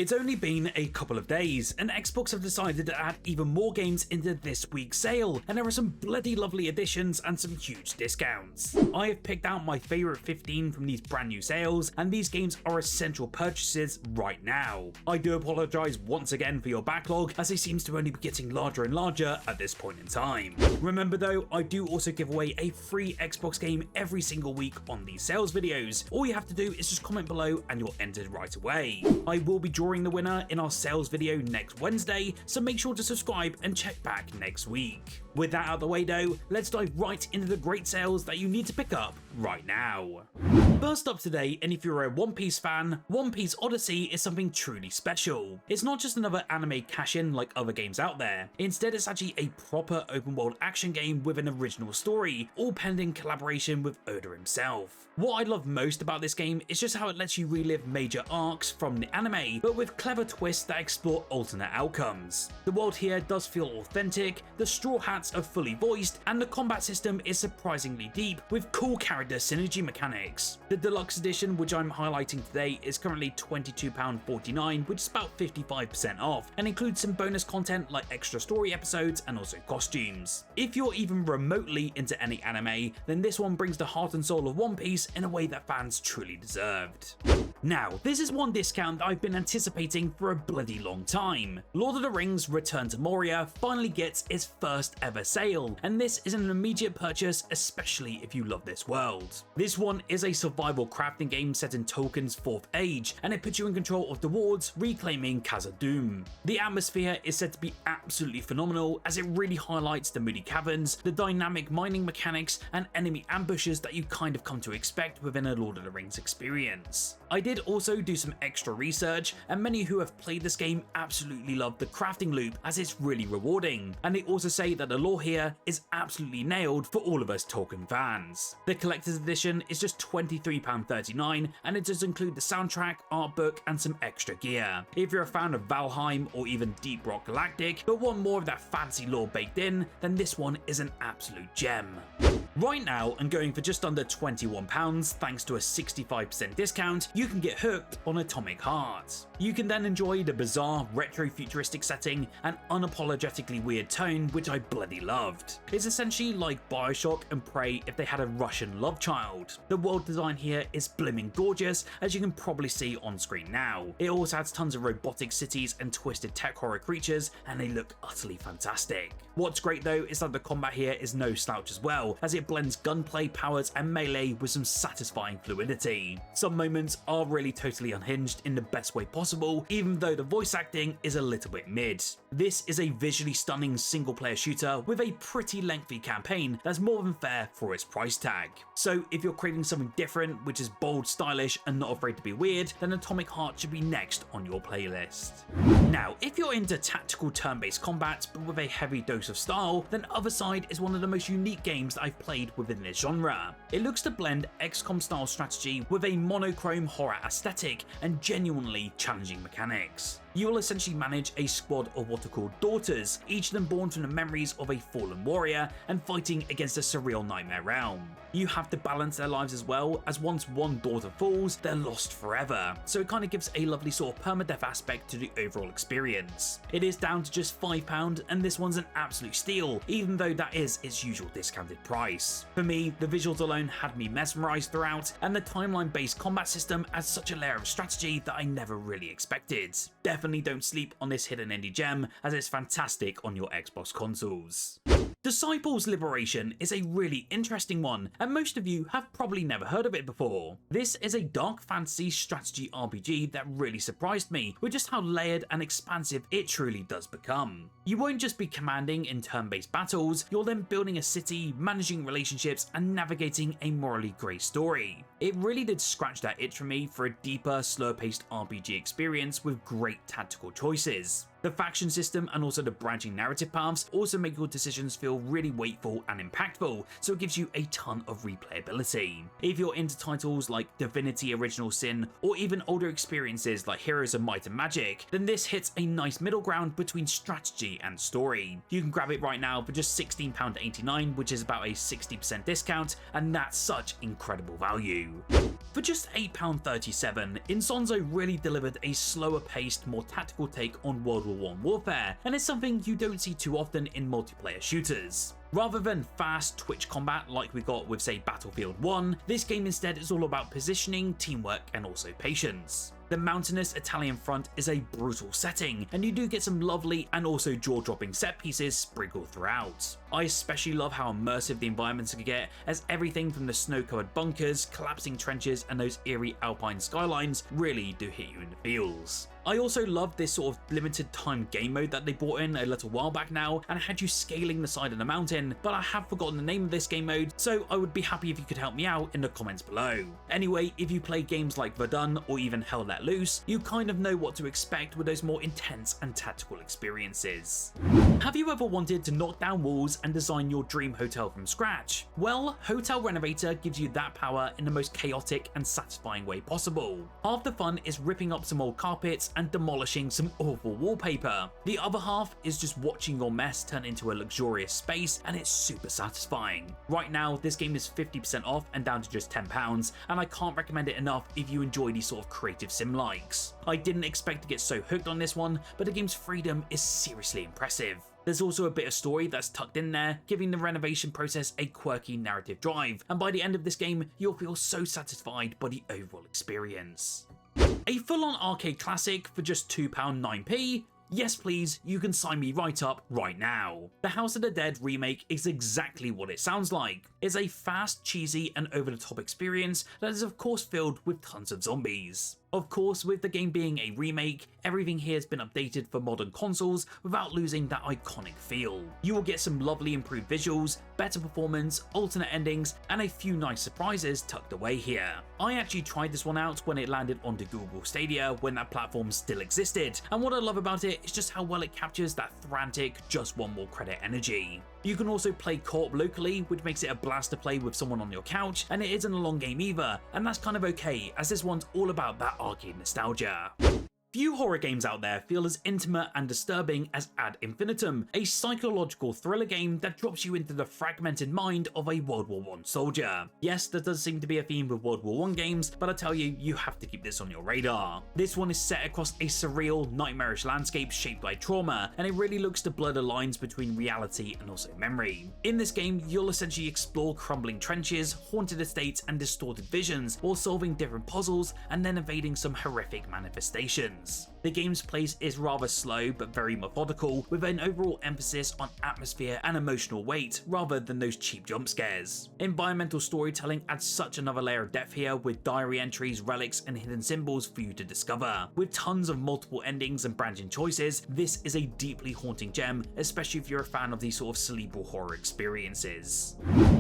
It's only been a couple of days, and Xbox have decided to add even more games into this week's sale, and there are some bloody lovely additions and some huge discounts. I have picked out my favourite 15 from these brand new sales, and these games are essential purchases right now. I do apologise once again for your backlog, as it seems to only be getting larger and larger at this point in time. Remember though, I do also give away a free Xbox game every single week on these sales videos. All you have to do is just comment below and you're entered right away. I will be drawing the winner in our sales video next Wednesday, so make sure to subscribe and check back next week. With that out of the way though, let's dive right into the great sales that you need to pick up right now. First up today, and if you're a One Piece fan, One Piece Odyssey is something truly special. It's not just another anime cash-in like other games out there. Instead, it's actually a proper open world action game with an original story, all pending collaboration with Oda himself. What I love most about this game is just how it lets you relive major arcs from the anime, but with clever twists that explore alternate outcomes. The world here does feel authentic, the Straw Hats are fully voiced, and the combat system is surprisingly deep with cool character synergy mechanics. The deluxe edition, which I'm highlighting today, is currently £22.49, which is about 55% off, and includes some bonus content like extra story episodes and also costumes. If you're even remotely into any anime, then this one brings the heart and soul of One Piece in a way that fans truly deserved. Now, this is one discount that I've been anticipating for a bloody long time. Lord of the Rings Return to Moria finally gets its first ever sale, and this is an immediate purchase, especially if you love this world. This one is a survival crafting game set in Tolkien's 4th Age, and it puts you in control of the wards, reclaiming Khazad-dûm. The atmosphere is said to be absolutely phenomenal, as it really highlights the moody caverns, the dynamic mining mechanics, and enemy ambushes that you kind of come to expect within a Lord of the Rings experience. I did also do some extra research, and many who have played this game absolutely love the crafting loop, as it's really rewarding, and they also say that the lore here is absolutely nailed for all of us Tolkien fans. The collector's edition is just £23.39, and it does include the soundtrack, art book, and some extra gear. If you're a fan of Valheim or even Deep Rock Galactic, but want more of that fancy lore baked in, then this one is an absolute gem. Right now, and going for just under £21 thanks to a 65% discount, you can get hooked on Atomic Heart. You can then enjoy the bizarre, retro-futuristic setting and unapologetically weird tone, which I bloody loved. It's essentially like Bioshock and Prey if they had a Russian love child. The world design here is blimmin' gorgeous, as you can probably see on screen now. It also has tons of robotic cities and twisted tech horror creatures, and they look utterly fantastic. What's great though is that the combat here is no slouch as well, as it blends gunplay powers and melee with some satisfying fluidity. Some moments are really totally unhinged in the best way possible, even though the voice acting is a little bit mid. This is a visually stunning single player shooter with a pretty lengthy campaign that's more than fair for its price tag. So if you're craving something different, which is bold, stylish, and not afraid to be weird, then Atomic Heart should be next on your playlist. Now, if you're into tactical turn-based combat but with a heavy dose of style, then Othercide is one of the most unique games that I've played within this genre. It looks to blend XCOM style strategy with a monochrome horror aesthetic and genuinely challenging mechanics. You will essentially manage a squad of what are called daughters, each of them born from the memories of a fallen warrior and fighting against a surreal nightmare realm. You have to balance their lives as well, as once one daughter falls, they're lost forever, so it kind of gives a lovely sort of permadeath aspect to the overall experience. It is down to just £5, and this one's an absolute steal, even though that is its usual discounted price. For me, the visuals alone had me mesmerised throughout, and the timeline-based combat system adds such a layer of strategy that I never really expected. Definitely don't sleep on this hidden indie gem, as it's fantastic on your Xbox consoles. Disciples Liberation is a really interesting one, and most of you have probably never heard of it before. This is a dark fantasy strategy RPG that really surprised me with just how layered and expansive it truly does become. You won't just be commanding in turn-based battles, you're then building a city, managing relationships, and navigating a morally grey story. It really did scratch that itch for me for a deeper, slower-paced RPG experience with great tactical choices. The faction system and also the branching narrative paths also make your decisions feel really weightful and impactful, so it gives you a ton of replayability. If you're into titles like Divinity Original Sin or even older experiences like Heroes of Might and Magic, then this hits a nice middle ground between strategy and story. You can grab it right now for just £16.89, which is about a 60% discount, and that's such incredible value. For just £8.37, Insonzo really delivered a slower paced, more tactical take on World War I warfare, and it's something you don't see too often in multiplayer shooters. Rather than fast twitch combat like we got with, say, Battlefield 1, this game instead is all about positioning, teamwork, and also patience. The mountainous Italian front is a brutal setting, and you do get some lovely and also jaw-dropping set pieces sprinkled throughout. I especially love how immersive the environments can get, as everything from the snow-covered bunkers, collapsing trenches, and those eerie alpine skylines really do hit you in the feels. I also love this sort of limited time game mode that they brought in a little while back now, and had you scaling the side of the mountain, but I have forgotten the name of this game mode, so I would be happy if you could help me out in the comments below. Anyway, if you play games like Verdun or even Hell Let Loose, you kind of know what to expect with those more intense and tactical experiences. Have you ever wanted to knock down walls and design your dream hotel from scratch? Well, Hotel Renovator gives you that power in the most chaotic and satisfying way possible. Half the fun is ripping up some old carpets and demolishing some awful wallpaper. The other half is just watching your mess turn into a luxurious space, and it's super satisfying. Right now, this game is 50% off and down to just £10, and I can't recommend it enough if you enjoy these sort of creative sim likes. I didn't expect to get so hooked on this one, but the game's freedom is seriously impressive. There's also a bit of story that's tucked in there, giving the renovation process a quirky narrative drive, and by the end of this game, you'll feel so satisfied by the overall experience. A full-on arcade classic for just £2.09p? Yes please, you can sign me right up right now. The House of the Dead remake is exactly what it sounds like. It's a fast, cheesy, and over-the-top experience that is of course filled with tons of zombies. Of course, with the game being a remake, everything here has been updated for modern consoles without losing that iconic feel. You will get some lovely improved visuals, better performance, alternate endings, and a few nice surprises tucked away here. I actually tried this one out when it landed onto Google Stadia when that platform still existed, and what I love about it is just how well it captures that frantic, just one more credit energy. You can also play co-op locally, which makes it a blast to play with someone on your couch, and it isn't a long game either, and that's kind of okay, as this one's all about that arcade nostalgia. Few horror games out there feel as intimate and disturbing as Ad Infinitum, a psychological thriller game that drops you into the fragmented mind of a World War I soldier. Yes, there does seem to be a theme with World War I games, but I tell you, you have to keep this on your radar. This one is set across a surreal, nightmarish landscape shaped by trauma, and it really looks to blur the lines between reality and also memory. In this game, you'll essentially explore crumbling trenches, haunted estates, and distorted visions, while solving different puzzles and then evading some horrific manifestations. The game's pace is rather slow but very methodical, with an overall emphasis on atmosphere and emotional weight rather than those cheap jump scares. Environmental storytelling adds such another layer of depth here, with diary entries, relics, and hidden symbols for you to discover. With tons of multiple endings and branching choices, this is a deeply haunting gem, especially if you're a fan of these sort of cerebral horror experiences.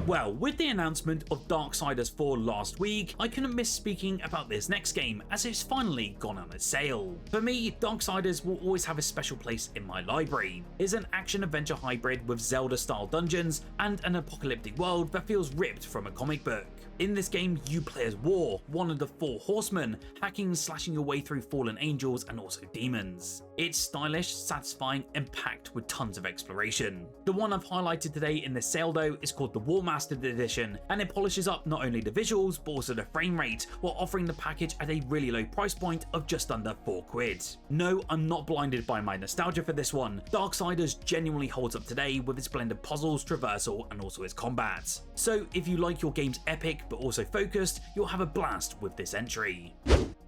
Well, with the announcement of Darksiders 4 last week, I couldn't miss speaking about this next game, as it's finally gone on a sale. For me, Darksiders will always have a special place in my library. It's an action-adventure hybrid with Zelda-style dungeons and an apocalyptic world that feels ripped from a comic book. In this game, you play as War, one of the four horsemen, hacking and slashing your way through fallen angels and also demons. It's stylish, satisfying, and packed with tons of exploration. The one I've highlighted today in the sale though is called the War Mastered Edition, and it polishes up not only the visuals but also the frame rate, while offering the package at a really low price point of just under £4. No, I'm not blinded by my nostalgia for this one. Darksiders genuinely holds up today with its blend of puzzles, traversal, and also its combat. So if you like your games epic but also focused, you'll have a blast with this entry.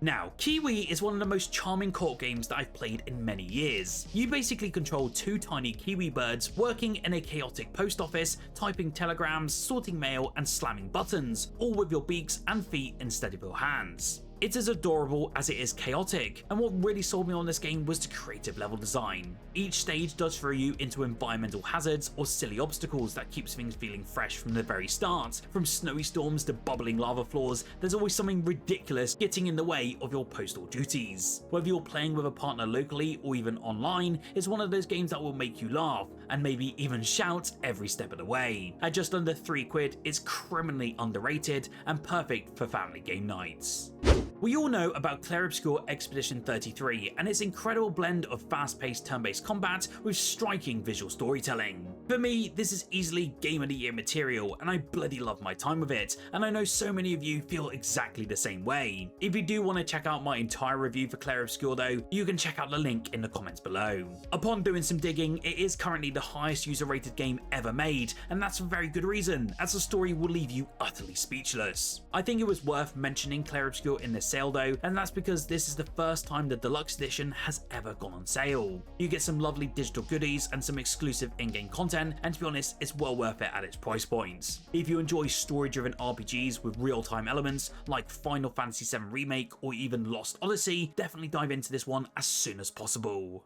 Now, Kiwi is one of the most charming co-op games that I've played in many years. You basically control two tiny kiwi birds working in a chaotic post office, typing telegrams, sorting mail, and slamming buttons, all with your beaks and feet instead of your hands. It's as adorable as it is chaotic, and what really sold me on this game was the creative level design. Each stage does throw you into environmental hazards or silly obstacles that keeps things feeling fresh from the very start. From snowy storms to bubbling lava floors, there's always something ridiculous getting in the way of your postal duties. Whether you're playing with a partner locally or even online, it's one of those games that will make you laugh and maybe even shout every step of the way. At just under £3, it's criminally underrated and perfect for family game nights. We all know about Clair Obscur Expedition 33 and its incredible blend of fast-paced turn-based combat with striking visual storytelling. For me, this is easily Game of the Year material, and I bloody love my time with it, and I know so many of you feel exactly the same way. If you do want to check out my entire review for Clair Obscur though, you can check out the link in the comments below. Upon doing some digging, it is currently the highest user-rated game ever made, and that's for very good reason, as the story will leave you utterly speechless. I think it was worth mentioning Clair Obscur in this sale though, and that's because this is the first time the deluxe edition has ever gone on sale. You get some lovely digital goodies and some exclusive in-game content, and to be honest, it's well worth it at its price point. If you enjoy story-driven RPGs with real-time elements like Final Fantasy VII Remake or even Lost Odyssey, definitely dive into this one as soon as possible.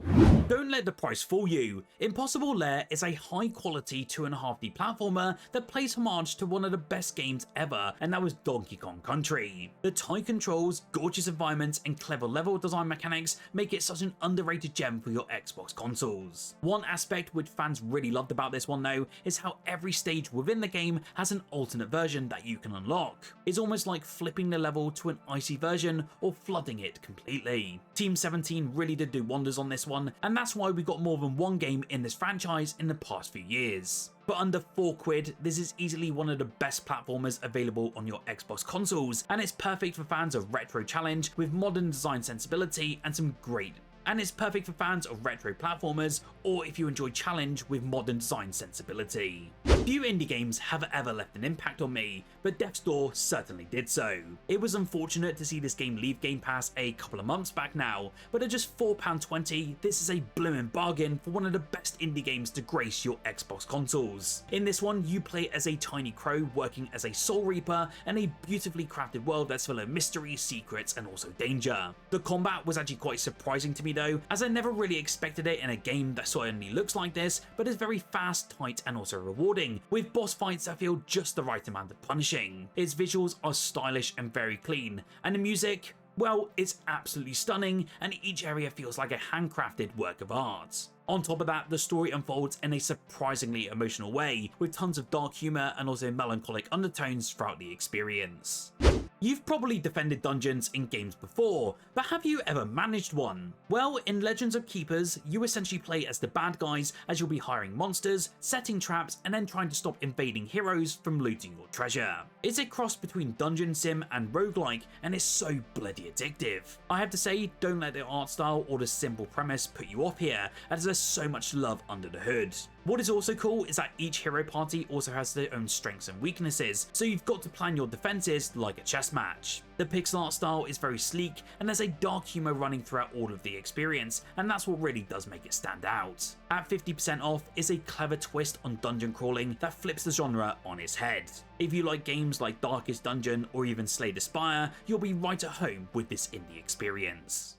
Don't let the price fool you. Impossible Lair is a high-quality 2.5D platformer that plays homage to one of the best games ever, and that was Donkey Kong Country. The tight controls, gorgeous environments, and clever level design mechanics make it such an underrated gem for your Xbox consoles. One aspect which fans really loved about this one though is how every stage within the game has an alternate version that you can unlock. It's almost like flipping the level to an icy version or flooding it completely. Team 17 really did do wonders on this one, and that's why we got more than one game in this franchise in the past few years. For under £4, this is easily one of the best platformers available on your Xbox consoles, and it's perfect for fans of retro challenge with modern design sensibility and some great. And it's perfect for fans of retro platformers, or if you enjoy challenge with modern design sensibility. Few indie games have ever left an impact on me, but Death's Door certainly did so. It was unfortunate to see this game leave Game Pass a couple of months back now, but at just £4.20, this is a blooming bargain for one of the best indie games to grace your Xbox consoles. In this one, you play as a tiny crow working as a Soul Reaper in a beautifully crafted world that's full of mystery, secrets, and also danger. The combat was actually quite surprising to me though, as I never really expected it in a game that certainly looks like this, but is very fast, tight, and also rewarding, with boss fights that feel just the right amount of punishing. Its visuals are stylish and very clean, and the music, well, it's absolutely stunning, and each area feels like a handcrafted work of art. On top of that, the story unfolds in a surprisingly emotional way, with tons of dark humour and also melancholic undertones throughout the experience. You've probably defended dungeons in games before, but have you ever managed one? Well, in Legends of Keepers, you essentially play as the bad guys, as you'll be hiring monsters, setting traps, and then trying to stop invading heroes from looting your treasure. It's a cross between dungeon sim and roguelike, and it's so bloody addictive. I have to say, don't let the art style or the simple premise put you off here, as there's so much love under the hood. What is also cool is that each hero party also has their own strengths and weaknesses, so you've got to plan your defenses like a chess match. The pixel art style is very sleek, and there's a dark humour running throughout all of the experience, and that's what really does make it stand out. At 50% off is a clever twist on dungeon crawling that flips the genre on its head. If you like games like Darkest Dungeon or even Slay the Spire, you'll be right at home with this indie experience.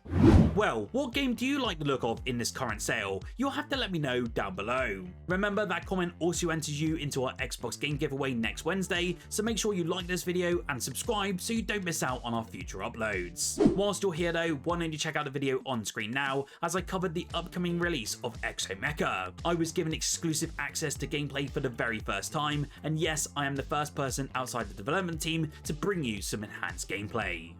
Well, what game do you like the look of in this current sale? You'll have to let me know down below. Remember that comment also enters you into our Xbox game giveaway next Wednesday, so make sure you like this video and subscribe so you don't miss out on our future uploads. Whilst you're here though, why don't you check out the video on screen now, as I covered the upcoming release of Exomecha. I was given exclusive access to gameplay for the very first time, and yes, I am the first person outside the development team to bring you some enhanced gameplay.